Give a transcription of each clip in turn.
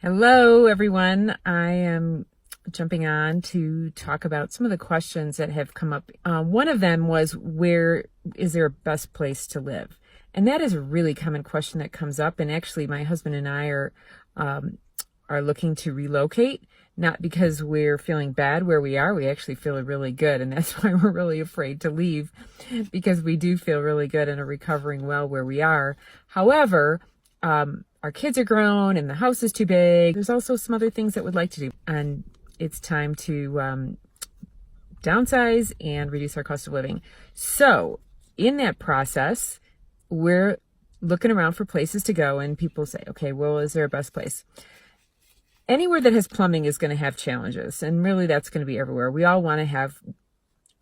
Hello, everyone. I am jumping on to talk about some of the questions that have come up. One of them was, where is there a best place to live? And that is a really common question that comes up. And actually, my husband and I are looking to relocate, not because we're feeling bad where we are. We actually feel really good. And that's why we're really afraid to leave, because we do feel really good and are recovering well where we are. However, our kids are grown and the house is too big. There's also some other things that we'd like to do. And it's time to downsize and reduce our cost of living. So in that process, we're looking around for places to go, and people say, okay, well, is there a best place? Anywhere that has plumbing is going to have challenges, and really that's going to be everywhere. We all want to have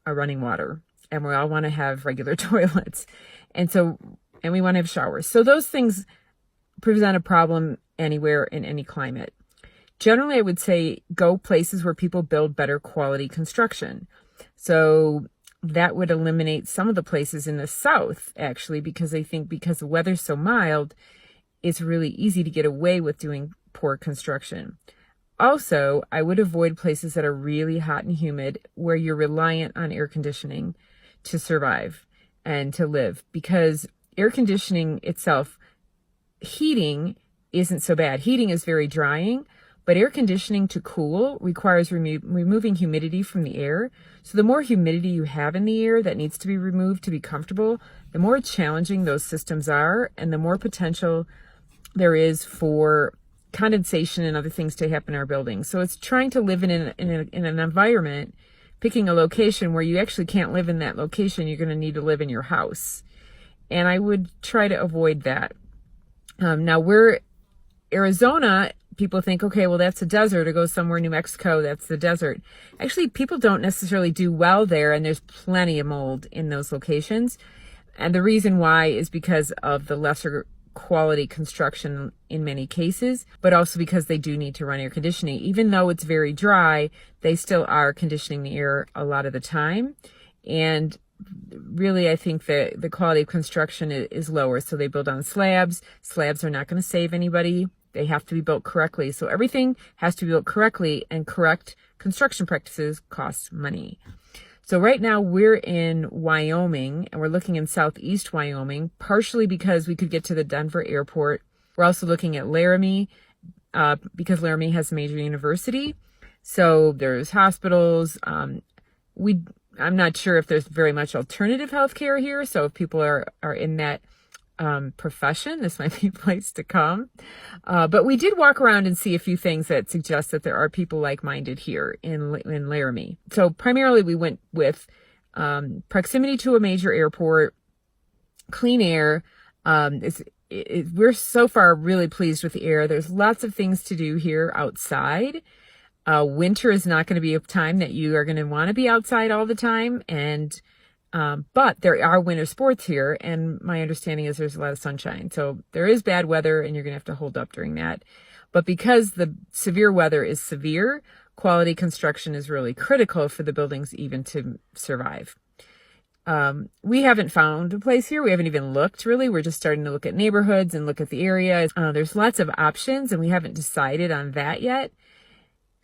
a running water, and we all want to have regular toilets, and we want to have showers. So those things present a problem anywhere in any climate. Generally, I would say go places where people build better quality construction. So that would eliminate some of the places in the South, actually, because I think because the weather's so mild, it's really easy to get away with doing poor construction. Also, I would avoid places that are really hot and humid, where you're reliant on air conditioning to survive and to live, because air conditioning itself, heating isn't so bad. Heating is very drying, but air conditioning to cool requires removing humidity from the air. So the more humidity you have in the air that needs to be removed to be comfortable, the more challenging those systems are, and the more potential there is for condensation and other things to happen in our buildings. So it's trying to live in an environment, picking a location where you actually can't live in that location. You're going to need to live in your house. And I would try to avoid that. Now we're Arizona. People think, okay, well, that's a desert, or go somewhere in New Mexico, that's the desert. Actually, people don't necessarily do well there, and there's plenty of mold in those locations. And the reason why is because of the lesser quality construction in many cases, but also because they do need to run air conditioning. Even though it's very dry, they still are conditioning the air a lot of the time. And really, I think that the quality of construction is lower. So they build on slabs. Slabs are not going to save anybody. They have to be built correctly. So everything has to be built correctly, and correct construction practices cost money. So right now we're in Wyoming, and we're looking in southeast Wyoming, partially because we could get to the Denver airport. We're also looking at Laramie, because Laramie has a major university. So there's hospitals. I'm not sure if there's very much alternative healthcare here. So if people are in that profession, this might be a place to come. But we did walk around and see a few things that suggest that there are people like-minded here in Laramie. So primarily we went with proximity to a major airport, clean air. We're so far really pleased with the air. There's lots of things to do here outside. Winter is not going to be a time that you are going to want to be outside all the time. But there are winter sports here, and my understanding is there's a lot of sunshine. So there is bad weather, and you're going to have to hold up during that. But because the severe weather is severe, quality construction is really critical for the buildings even to survive. We haven't found a place here. We haven't even looked, really. We're just starting to look at neighborhoods and look at the area. There's lots of options, and we haven't decided on that yet.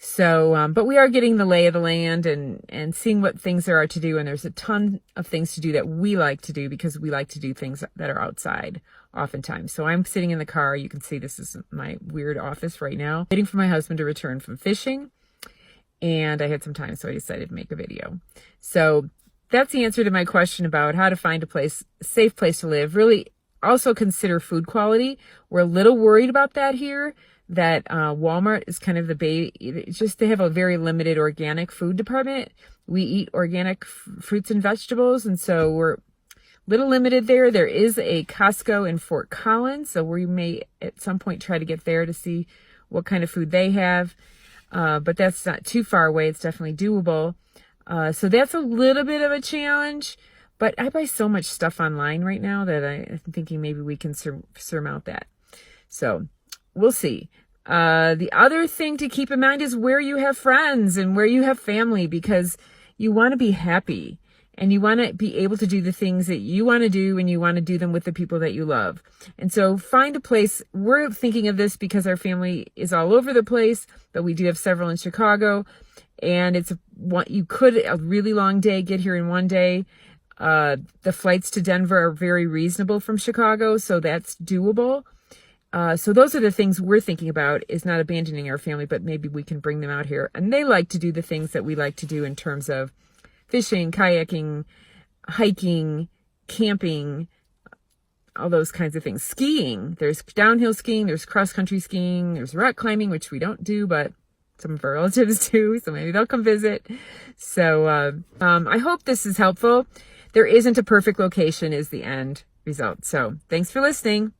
So, but we are getting the lay of the land and seeing what things there are to do. And there's a ton of things to do that we like to do, because we like to do things that are outside oftentimes. So I'm sitting in the car. You can see this is my weird office right now, waiting for my husband to return from fishing. And I had some time, so I decided to make a video. So that's the answer to my question about how to find a safe place to live. Really also consider food quality. We're a little worried about that here. That Walmart is kind of it's just they have a very limited organic food department. We eat organic fruits and vegetables, and so we're a little limited there. There is a Costco in Fort Collins, so we may at some point try to get there to see what kind of food they have. But that's not too far away. It's definitely doable. So that's a little bit of a challenge, but I buy so much stuff online right now that I'm thinking maybe we can surmount that. So we'll see. The other thing to keep in mind is where you have friends and where you have family, because you want to be happy. and you want to be able to do the things that you want to do, and you want to do them with the people that you love. And so find a place. We're thinking of this because our family is all over the place, but we do have several in Chicago, and it's what you could, a really long day, get here in one day. The flights to Denver are very reasonable from Chicago, so that's doable. So those are the things we're thinking about, is not abandoning our family, but maybe we can bring them out here. And they like to do the things that we like to do in terms of fishing, kayaking, hiking, camping, all those kinds of things. Skiing. There's downhill skiing, there's cross-country skiing, there's rock climbing, which we don't do, but some of our relatives do, so maybe they'll come visit. So I hope this is helpful. There isn't a perfect location is the end result. So thanks for listening.